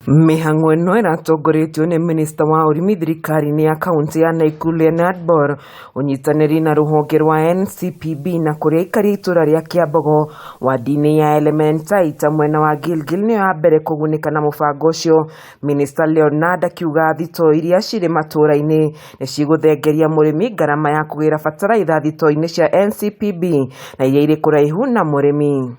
Mihango ĩno ĩratongoretio nĩ minista wa urimi thirikari-inĩ ya kaunti ya Nakuru unyitanĩri na rũhonge rwa NCPB na kũrĩa aikari itũra rĩa Kiambogo wadi-ini ya Elementaita mwena wa Gilgil nĩyo ya mbere kũgunĩka na mũbango ũcio. Minista Leonard akiuga thitoo iria cirĩ matũra-inĩ nĩ cigũthengeria mũrimi ngarama ya kũgĩra bataraitha thitoo-inĩ cia NCPB na iria irĩ kũraihu na mũrimi.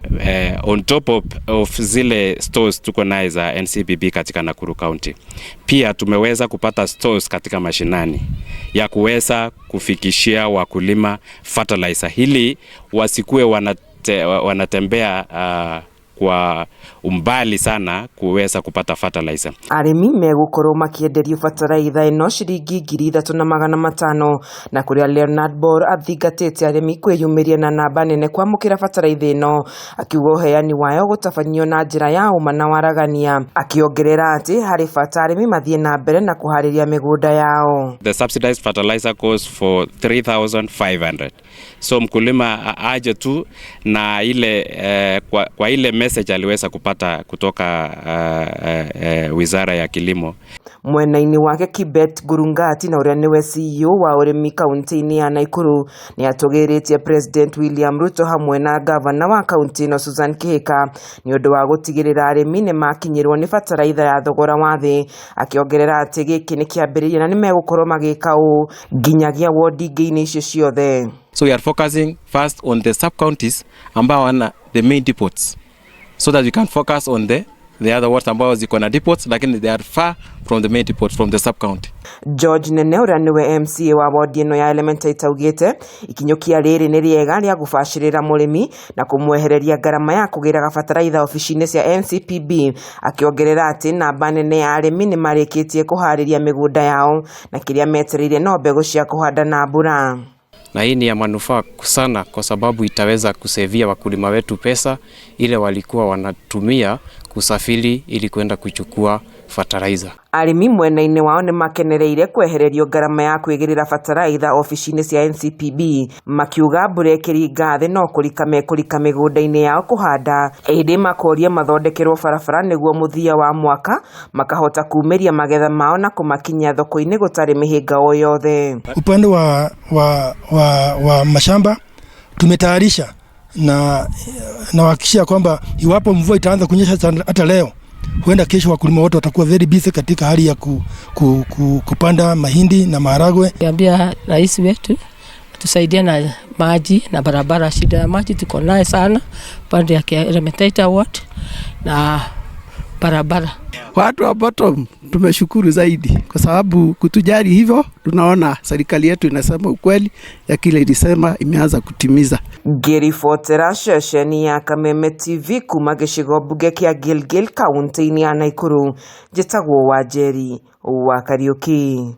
On top of zile stores tuko nazo za NCPB katika Nakuru County. Pia tumeweza kupata stores katika mashinani ya kuweza kufikishia wakulima fertilizer hili wasikue wanatembea kwa umbali sana kuweza kupata fertilizer. Arimi megũkorwo makĩenderio bataraitha ĩno ciringi 3,500 na kũrĩa Leonard athingatĩte arimi kwĩyumĩria na namba nene kwamukira bataraitha ĩno, akiuga ũheani wayo gũtabanio na njĩra ya ũma na waragania, akiongerera atĩ harĩ bata arimi mathiĩ na mbere na kũharĩria mĩgũnda yao. The subsidized fertilizer goes for 3,500. So mkulima aje tu na ile kwa ile message aliweza kupata kutoka wizara ya kilimo. Mwena-ini wake Kibet Gurungati na ũrĩa nĩwe CEO wa urimi kaunti-ini ya Nakuru nĩ atũgĩrĩtie President William Ruto hamwe na gavana wa kaunti ĩno Susan Kihika nĩ ũndũ wa gutigirira arimi nĩ makinyirwo nĩ bataraitha ya thogora wa thĩ, akiongerera atĩ gĩkĩ nĩ kĩambĩrĩria na nĩ megũkorwo magĩka ũũ nginyagia wondi-ini icio ciothe. So we are focusing first on the sub-counties ambao wana the main depots, so that we can focus on the other wards ambao ziko na depots lakini they are far from the main depots from the sub-county. George Nene ũrĩa nĩwe MCA wa wodi ĩno ya Elementaita augĩte ikinyũkia rĩrĩ nĩ rĩega rĩa gũbacĩrĩra mũrimi na kũmwehereria ngarama ya kũgĩra bataraitha ofici-inĩ cia NCPB, akiongerera atĩ namba nene ya arimi nĩ marĩkĩtie kũharĩria mĩgũnda yao na kĩrĩa metereire no mbegũ cia kũhanda na mbura. Na hii ni ya manufaa sana kwa sababu itaweza kusevia wakulima wetu pesa ile walikuwa wanatumia kusafiri ili kwenda kuchukua fertilizer. Arimi mwena-inĩ wao nĩ makenereire kwehererio ngarama ya kwĩgĩrĩra bataraitha ofici-inĩ cia NCPB, makiuga mbura ĩkĩringa thĩ no kũrika mĩgũnda-inĩ yao kũhanda, ĩndĩ makoria mathondekerwo barabara nĩguo mũthia wa mwaka makahota kumĩria magetha mao na kũmakinyia thoko-inĩ gũtarĩ mĩhĩnga o yothe. Upande wa mashamba tumetayarisha na wahakikishia kwamba iwapo mvua itaanza kunyesha hata leo, huenda kesho wakulima wote watakuwa very busy katika hali ya kupanda mahindi na maharagwe. Niambia rais wetu tusaidia na maji na barabara. Shida ya maji tuko nayo sana pande ya Elementaita ward na barabara. Watu wa bottom tumeshukuru zaidi kwa sababu kutujali hivyo, tunaona serikali yetu inasema ukweli ya kile ilisema imeanza kutimiza. Ngĩribotera ceceni ya Kameme TV kuma gĩcigo mbunge kĩa Gilgil kaunti-ini ya Nakuru, njĩtagwo Wanjeri wa Kariuki.